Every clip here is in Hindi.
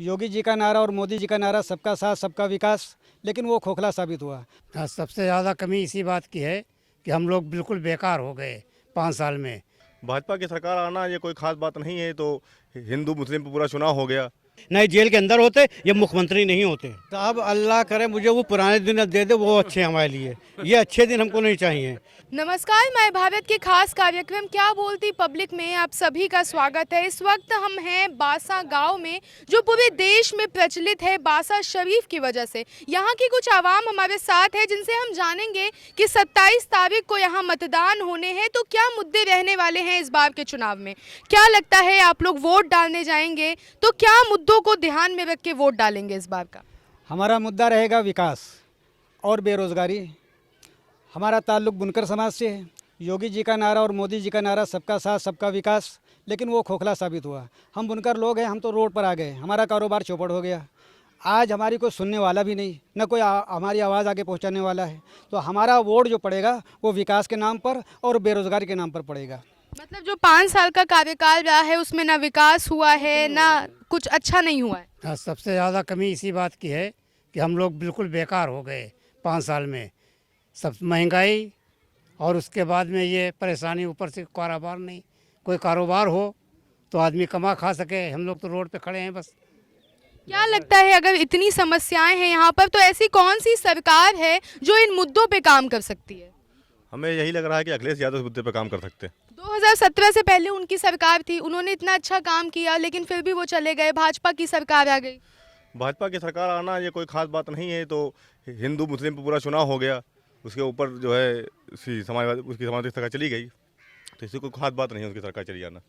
योगी जी का नारा और मोदी जी का नारा सबका साथ सबका विकास, लेकिन वो खोखला साबित हुआ। हाँ, सबसे ज़्यादा कमी इसी बात की है कि हम लोग बिल्कुल बेकार हो गए 5 साल में। भाजपा की सरकार आना ये कोई खास बात नहीं है, तो हिंदू मुस्लिम पे पूरा चुनाव हो गया। नहीं जेल के अंदर होते ये मुख्यमंत्री नहीं होते। साहब अल्लाह करे मुझे वो पुराने दिन दे दे, वो अच्छे हमारे लिए, ये अच्छे दिन हमको नहीं चाहिए। नमस्कार, माय भारत के खास कार्यक्रम क्या बोलती पब्लिक में आप सभी का स्वागत है। इस वक्त हम हैं बासा गांव में, जो पूरे देश में प्रचलित है बासा शरीफ की वजह से। यहाँ की कुछ आवाम हमारे साथ है जिनसे हम जानेंगे कि 27 तारीख को यहाँ मतदान होने हैं, तो क्या मुद्दे रहने वाले हैं इस बार के चुनाव में। क्या लगता है आप लोग वोट डालने जाएंगे तो क्या मुद्दों को ध्यान में रख के वोट डालेंगे इस बार का। हमारा मुद्दा रहेगा विकास और बेरोज़गारी। हमारा ताल्लुक़ बुनकर समाज से है। योगी जी का नारा और मोदी जी का नारा सबका साथ सबका विकास, लेकिन वो खोखला साबित हुआ। हम बुनकर लोग हैं, हम तो रोड पर आ गए, हमारा कारोबार चौपट हो गया। आज हमारी कोई सुनने वाला भी नहीं, न कोई हमारी आवाज़ आगे पहुंचाने वाला है। तो हमारा वोट जो पड़ेगा वो विकास के नाम पर और बेरोज़गारी के नाम पर पड़ेगा। मतलब जो 5 साल का कार्यकाल रहा है उसमें ना विकास हुआ है, ना कुछ अच्छा नहीं हुआ है। हाँ, सबसे ज़्यादा कमी इसी बात की है कि हम लोग बिल्कुल बेकार हो गए 5 साल में। सब महंगाई और उसके बाद में ये परेशानी, ऊपर से कारोबार नहीं। कोई कारोबार हो तो आदमी कमा खा सके, हम लोग तो रोड पे खड़े हैं बस। क्या लगता है अगर इतनी समस्याएं हैं यहाँ पर, तो ऐसी कौन सी सरकार है जो इन मुद्दों पे काम कर सकती है। हमें यही लग रहा है कि अखिलेश यादव इस मुद्दे पर काम कर सकते हैं। 2017 से पहले उनकी सरकार थी, उन्होंने इतना अच्छा काम किया, लेकिन फिर भी वो चले गए, भाजपा की सरकार आ गई। भाजपा की सरकार आना ये कोई खास बात नहीं है, तो हिंदू मुस्लिम पे पूरा चुनाव हो गया। उसके ऊपर जो है उसकी समाजवादी सरकार चली गई, तो इससे कोई खास बात नहीं है उसकी सरकार चली जाना।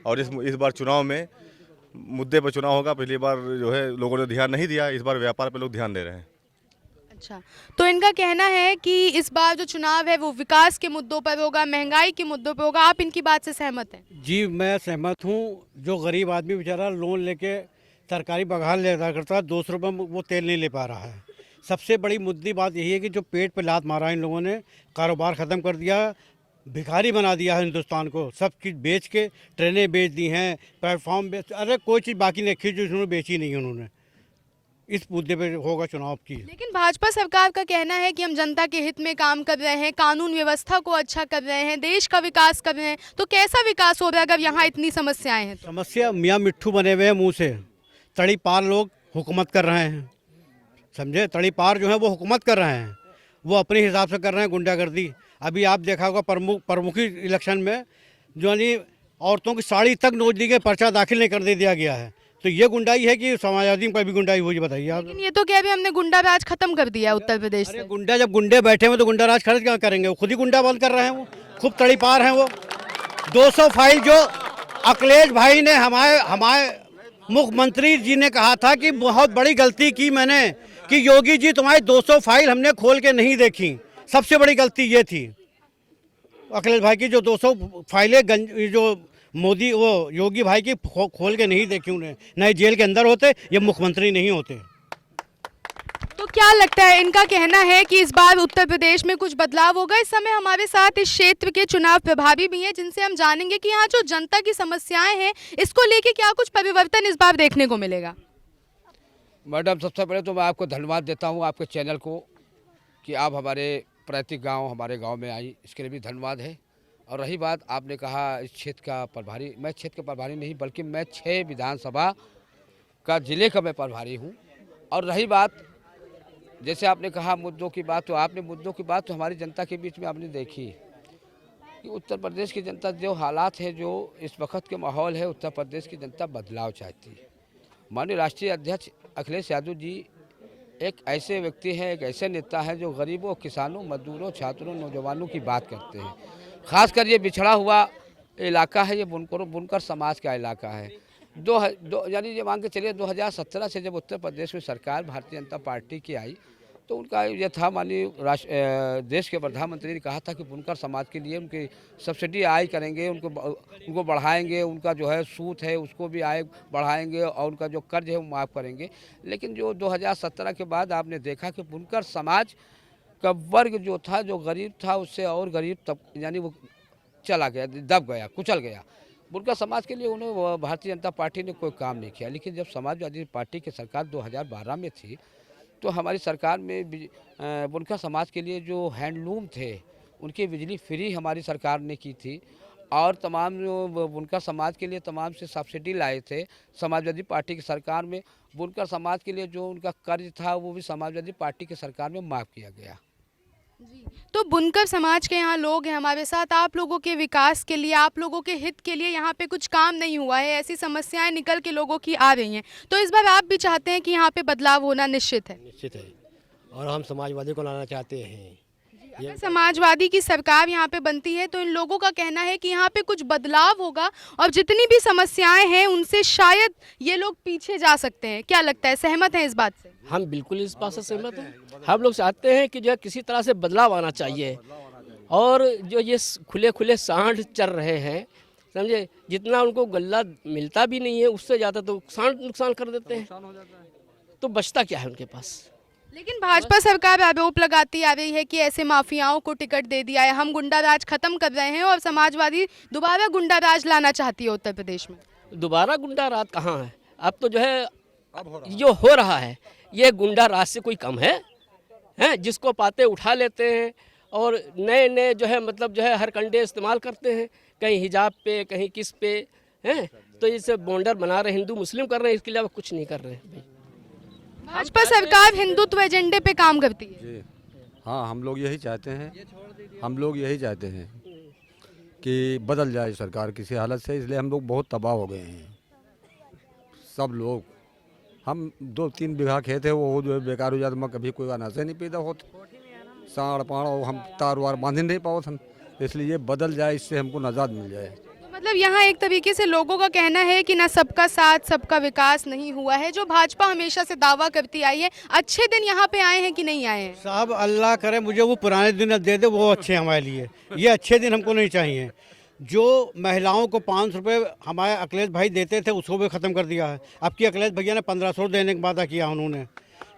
और इस बार चुनाव में मुद्दे पर चुनाव होगा। पिछली बार जो है लोगों ने ध्यान नहीं दिया, इस बार व्यापार पे लोग ध्यान दे रहे हैं। अच्छा, तो इनका कहना है कि इस बार जो चुनाव है वो विकास के मुद्दों पर होगा, महंगाई के मुद्दों पर होगा। आप इनकी बात से सहमत हैं? जी मैं सहमत हूँ। जो गरीब आदमी बेचारा लोन लेके सरकारी बघाल लेता करता है, 200 रुपये में वो तेल नहीं ले पा रहा है। सबसे बड़ी मुद्दी बात यही है कि जो पेट पे लात मारा इन लोगों ने, कारोबार ख़त्म कर दिया, भिखारी बना दिया है हिंदुस्तान को। सब चीज़ बेच के, ट्रेनें बेच दी हैं, प्लेटफॉर्म बेच, अरे कोई चीज़ बाकी नहीं रखी जो उन्होंने बेची नहीं उन्होंने। इस मुद्दे पे होगा चुनाव की। लेकिन भाजपा सरकार का कहना है कि हम जनता के हित में काम कर रहे हैं, कानून व्यवस्था को अच्छा कर रहे हैं, देश का विकास कर रहे हैं। तो कैसा विकास हो रहा है अगर यहाँ इतनी समस्याएं हैं तो? समस्या मियाँ मिट्ठू बने हुए हैं मुँह से। तड़ी पार लोग हुकूमत कर रहे हैं, समझे। तड़ी पार जो है वो हुकूमत कर रहे हैं, वो अपने हिसाब से कर रहे हैं गुंडागर्दी। अभी आप देखा होगा प्रमुखी इलेक्शन में जो है औरतों की साड़ी तक नोच दी गई, पर्चा दाखिल नहीं कर दे दिया गया है। तो ये गुंडाई है कि समाजवादी पर भी गुंडाई हुई, बताइए आप। लेकिन ये तो कह रहे हमने गुंडा राज खत्म कर दिया है उत्तर प्रदेश से। गुंडा जब गुंडे बैठे हुए तो गुंडा राज खर्च क्या करेंगे, वो खुद ही गुंडा बंद कर रहे हैं। वो खूब तड़ी पार हैं। वो 200 फाइल जो अखिलेश भाई ने हमारे मुख्यमंत्री जी ने कहा था कि बहुत बड़ी गलती की मैंने कि योगी जी तुम्हारी 200 फाइल हमने खोल के नहीं देखी। सबसे बड़ी गलती ये थी अखिलेश भाई की, जो 200 फाइलें जो मोदी वो योगी भाई की खोल के नहीं देखी उन्हें। नहीं जेल के अंदर होते ये मुख्यमंत्री नहीं होते। तो क्या लगता है, इनका कहना है कि इस बार उत्तर प्रदेश में कुछ बदलाव होगा। इस समय हमारे साथ इस क्षेत्र के चुनाव प्रभारी भी हैं, जिनसे हम जानेंगे कि यहाँ जो जनता की समस्याएं हैं इसको लेके क्या कुछ परिवर्तन इस बार देखने को मिलेगा। मैडम, सबसे पहले तो मैं आपको धन्यवाद देता हूँ आपके चैनल को कि आप हमारे प्रैतिक गांव, हमारे गांव में आई, इसके लिए भी धन्यवाद है। और रही बात आपने कहा इस क्षेत्र का प्रभारी, मैं क्षेत्र का प्रभारी नहीं बल्कि मैं 6 विधानसभा का जिले का मैं प्रभारी हूँ। और रही बात जैसे आपने कहा मुद्दों की बात, तो आपने मुद्दों की बात तो हमारी जनता के बीच में आपने देखी कि उत्तर प्रदेश की जनता जो हालात है, जो इस वक्त के माहौल है, उत्तर प्रदेश की जनता बदलाव चाहती है। माननीय राष्ट्रीय अध्यक्ष अखिलेश यादव जी एक ऐसे व्यक्ति हैं, एक ऐसे नेता हैं जो गरीबों, किसानों, मजदूरों, छात्रों, नौजवानों की बात करते हैं। खासकर ये बिछड़ा हुआ इलाका है, ये बुनकर समाज का इलाका है। यानी ये मान के चलिए 2017 से जब उत्तर प्रदेश में सरकार भारतीय जनता पार्टी की आई, तो उनका ये था, माननीय देश के प्रधानमंत्री ने कहा था कि बुनकर समाज के लिए उनकी सब्सिडी आय करेंगे, उनको बढ़ाएंगे, उनका जो है सूद है उसको भी आय बढ़ाएंगे और उनका जो कर्ज है वो माफ़ करेंगे। लेकिन जो 2017 के बाद आपने देखा कि बुनकर समाज का वर्ग जो था, जो गरीब था, उससे और गरीब तब यानी वो चला गया, दब गया, कुचल गया। बुनकर समाज के लिए उन्होंने भारतीय जनता पार्टी ने कोई काम नहीं किया। लेकिन जब समाजवादी पार्टी की सरकार 2012 में थी तो हमारी सरकार में बुनकर समाज के लिए जो हैंडलूम थे उनकी बिजली फ्री हमारी सरकार ने की थी। और तमाम जो बुनकर समाज के लिए तमाम से सब्सिडी लाए थे समाजवादी पार्टी की सरकार में। बुनकर समाज के लिए जो उनका कर्ज था वो भी समाजवादी पार्टी की सरकार में माफ़ किया गया। जी, तो बुनकर समाज के यहाँ लोग हैं हमारे साथ। आप लोगों के विकास के लिए, आप लोगों के हित के लिए यहाँ पे कुछ काम नहीं हुआ है, ऐसी समस्याएं निकल के लोगों की आ रही हैं। तो इस बार आप भी चाहते हैं कि यहाँ पे बदलाव होना निश्चित है? निश्चित है, और हम समाजवादी को लाना चाहते हैं। अगर समाजवादी की सरकार यहाँ पे बनती है तो इन लोगों का कहना है कि यहाँ पे कुछ बदलाव होगा और जितनी भी समस्याएं हैं उनसे शायद ये लोग पीछे जा सकते हैं। क्या लगता है, सहमत हैं इस बात से? हम बिल्कुल इस बात से सहमत हैं। हम लोग चाहते हैं कि जो है किसी तरह से बदलाव आना चाहिए, और जो ये खुले खुले सांड चल रहे हैं, समझे, जितना उनको गल्ला मिलता भी नहीं है उससे ज़्यादा तो सांड नुकसान कर देते हैं, तो बचता क्या है उनके पास। लेकिन भाजपा सरकार आरोप लगाती आ रही है कि ऐसे माफियाओं को टिकट दे दिया है, हम गुंडा राज खत्म कर रहे हैं और समाजवादी दोबारा गुंडा राज लाना चाहती है उत्तर प्रदेश में। दोबारा गुंडा राज कहाँ है? अब तो जो है जो हो रहा है ये गुंडा राज से कोई कम है, हैं? जिसको पाते उठा लेते हैं और नए नए जो है मतलब जो है हर कंडे इस्तेमाल करते हैं, कहीं हिजाब पे कहीं किस पे, हैं? तो इसे बॉर्डर बना रहे, हिंदू मुस्लिम कर रहे हैं, इसके अलावा कुछ नहीं कर रहे हैं। भाजपा सरकार हिंदुत्व एजेंडे पे काम करती है। जी हाँ, हम लोग यही चाहते हैं कि बदल जाए सरकार किसी हालत से, इसलिए हम लोग बहुत तबाह हो गए हैं सब लोग। हम 2-3 बीघा खेत है वो जो है बेकार हो जाता, मैं कभी कोई अनाज नहीं पैदा होते, साड़ पाड़ और हम तार वार बांध नहीं पाओ हम, इसलिए ये बदल जाए, इससे हमको नजात मिल जाए। तो मतलब यहाँ एक तरीके से लोगों का कहना है कि ना सबका साथ सबका विकास नहीं हुआ है, जो भाजपा हमेशा से दावा करती आई है। अच्छे दिन यहाँ पे आए हैं कि नहीं आए हैं? साहब अल्लाह करे मुझे वो पुराने दिन दे दे, वो अच्छे हमारे लिए, ये अच्छे दिन हमको नहीं चाहिए। जो महिलाओं को 500 रुपये हमारे अखिलेश भाई देते थे उसको भी ख़त्म कर दिया है। अब की अखिलेश भैया ने 1500 देने का वादा किया उन्होंने।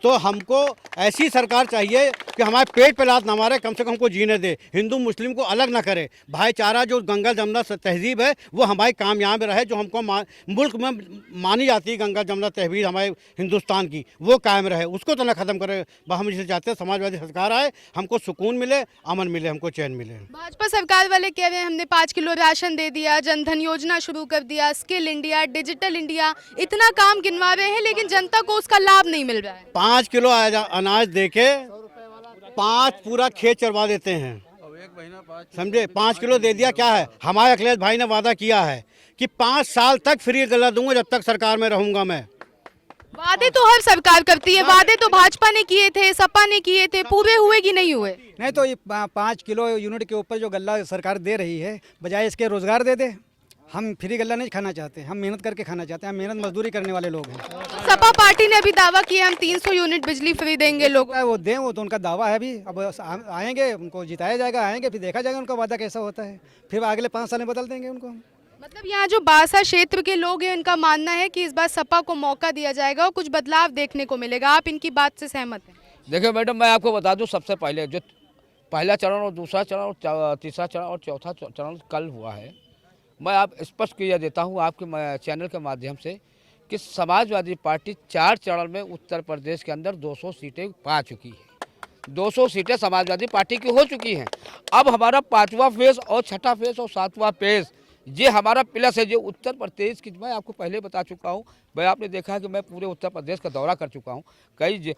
तो हमको ऐसी सरकार चाहिए कि हमारे पेट पे लात ना मारे, कम से कम हमको जीने दे, हिंदू मुस्लिम को अलग ना करे, भाईचारा जो गंगा जमुना तहजीब है वो हमारे कामयाब रहे, जो हमको मुल्क में मानी जाती है गंगा जमुना तहजीब हमारे हिंदुस्तान की, वो कायम रहे, उसको तो ना ख़त्म करे। हम इसे चाहते हैं समाजवादी सरकार आए, हमको सुकून मिले, अमन मिले, हमको चैन मिले। भाजपा सरकार वाले कह रहे हैं हमने 5 किलो राशन दे दिया, जनधन योजना शुरू कर दिया, स्किल इंडिया, डिजिटल इंडिया, इतना काम गिनवा रहे हैं लेकिन जनता को उसका लाभ नहीं मिल रहा है। 5 किलो अनाज देके 5 पूरा खेत चरवा देते हैं, समझे। 5 किलो दे दिया, क्या है, हमारे अखिलेश भाई ने वादा किया है कि 5 साल तक फ्री गला दूंगा जब तक सरकार में रहूंगा मैं। वादे तो हर सरकार करती है, वादे तो भाजपा ने किए थे, सपा ने किए थे, पूरे हुए कि नहीं हुए? नहीं तो ये 5 किलो यूनिट के ऊपर जो गल्ला सरकार दे रही है, बजाय इसके रोजगार दे दे। हम फ्री गल्ला नहीं खाना चाहते, हम मेहनत करके खाना चाहते हैं, हम मेहनत मजदूरी करने वाले लोग हैं। सपा पार्टी ने अभी दावा किया हम 300 यूनिट बिजली फ्री देंगे लोगों को। वो दें, वो तो उनका दावा है अभी, अब आएंगे उनको जिताया जाएगा, आएंगे फिर देखा जाएगा उनका वादा कैसा होता है, फिर अगले 5 साल में बदल देंगे उनको। मतलब यहाँ जो बासा क्षेत्र के लोग हैं उनका मानना है कि इस बार सपा को मौका दिया जाएगा और कुछ बदलाव देखने को मिलेगा। आप इनकी बात से सहमत हैं? देखिए मैडम, मैं आपको बता दूं, सबसे पहले जो पहला चरण और दूसरा चरण और तीसरा चरण और चौथा चरण कल हुआ है, मैं आप स्पष्ट किया देता हूं आपके चैनल के माध्यम से कि समाजवादी पार्टी 4 चरण में उत्तर प्रदेश के अंदर 200 सीटें पा चुकी है। 200 सीटें समाजवादी पार्टी की हो चुकी हैं। अब हमारा 5वां फेज़ और 6ठा फेज़ और 7वां फेज़, ये हमारा प्लस है जो उत्तर प्रदेश की। मैं आपको पहले बता चुका हूँ भाई, आपने देखा है कि मैं पूरे उत्तर प्रदेश का दौरा कर चुका हूँ। कई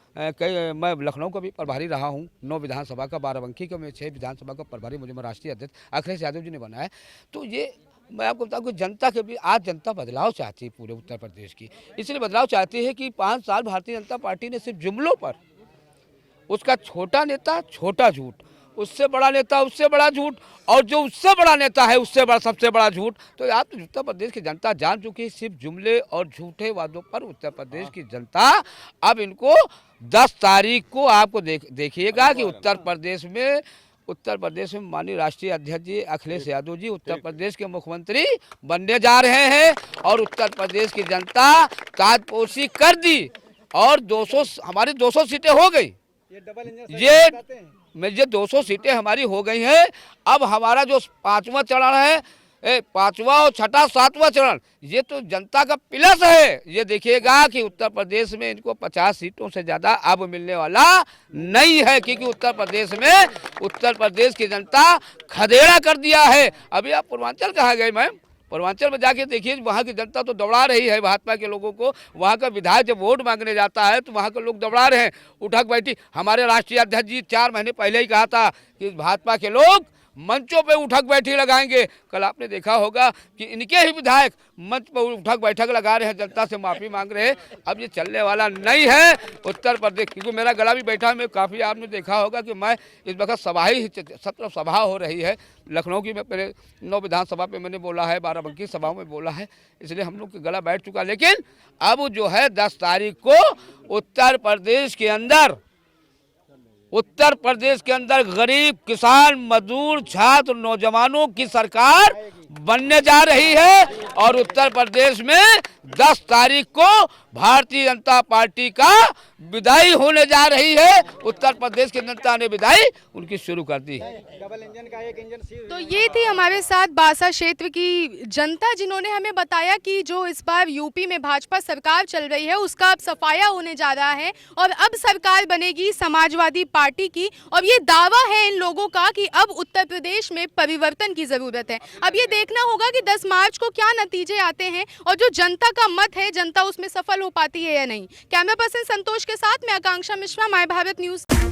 मैं लखनऊ का भी प्रभारी रहा हूँ, 9 विधानसभा का, बाराबंकी का मैं 6 विधानसभा का प्रभारी मुझे राष्ट्रीय अध्यक्ष अखिलेश यादव जी ने बनाया। तो ये मैं आपको बताऊँ कि जनता के भी आज जनता बदलाव चाहती है पूरे उत्तर प्रदेश की, इसलिए बदलाव चाहती है कि 5 साल भारतीय जनता पार्टी ने सिर्फ जुमलों पर, उसका छोटा नेता छोटा झूठ, उससे बड़ा नेता उससे बड़ा झूठ, और जो उससे बड़ा नेता है उससे बड़ा सबसे बड़ा झूठ। तो आप तो उत्तर प्रदेश की जनता जान चुकी है, सिर्फ जुमले और झूठे वादों पर उत्तर प्रदेश की जनता अब इनको 10 तारीख को आपको देखिएगा कि उत्तर प्रदेश में माननीय राष्ट्रीय अध्यक्ष जी अखिलेश यादव जी उत्तर प्रदेश के मुख्यमंत्री बनने जा रहे हैं, और उत्तर प्रदेश की जनता ताजपोशी कर दी और 200 हमारी 200 सीटें हो गई। ये 200 सीटें हमारी हो गई हैं। अब हमारा जो 5वां चरण है पांचवा और छठा सातवां चरण, ये तो जनता का प्लस है। ये देखिएगा कि उत्तर प्रदेश में इनको 50 सीटों से ज़्यादा अब मिलने वाला नहीं है, क्योंकि उत्तर प्रदेश में उत्तर प्रदेश की जनता खदेड़ा कर दिया है। अभी आप पूर्वांचल कहाँ गए मैम? पूर्वांचल में जाके देखिए, वहाँ की जनता तो दौड़ा रही है भाजपा के लोगों को। वहाँ का विधायक जब वोट मांगने जाता है तो वहाँ के लोग दौड़ा रहे हैं, उठक बैठी। हमारे राष्ट्रीय अध्यक्ष जी 4 महीने पहले ही कहा था कि भाजपा के लोग मंचों पे उठक बैठी लगाएंगे। कल आपने देखा होगा कि इनके ही विधायक मंच पर उठक बैठक लगा रहे हैं, जनता से माफ़ी मांग रहे हैं। अब ये चलने वाला नहीं है उत्तर प्रदेश, क्योंकि मेरा गला भी बैठा है। मैं काफ़ी आपने देखा होगा कि मैं इस वक्त सभा ही सत्र सभा हो रही है लखनऊ की। मैं पहले 9 विधानसभा पे मैंने बोला है, 12 बंकी सभाओं में बोला है, इसलिए हम लोग का गला बैठ चुका। लेकिन अब जो है 10 तारीख को उत्तर प्रदेश के अंदर गरीब, किसान, मजदूर, छात्र, नौजवानों की सरकार बनने जा रही है। और उत्तर प्रदेश में 10 तारीख को भारतीय जनता पार्टी का विदाई होने जा रही है। उत्तर प्रदेश की जनता ने विदाई उनकी शुरू कर दी है। डबल इंजन का एक इंजन तो ये थी हमारे साथ बासा क्षेत्र की जनता, जिन्होंने हमें बताया कि जो इस बार यूपी में भाजपा सरकार चल रही है उसका अब सफाया होने जा रहा है और अब सरकार बनेगी समाजवादी पार्टी की। और ये दावा है इन लोगों का कि अब उत्तर प्रदेश में परिवर्तन की जरूरत है। अब ये देखना होगा कि 10 मार्च को क्या नतीजे आते हैं और जो जनता का मत है, जनता उसमें सफल हो पाती है या नहीं। कैमरा पर्सन संतोष के साथ मैं आकांक्षा मिश्रा, माय भारत न्यूज़।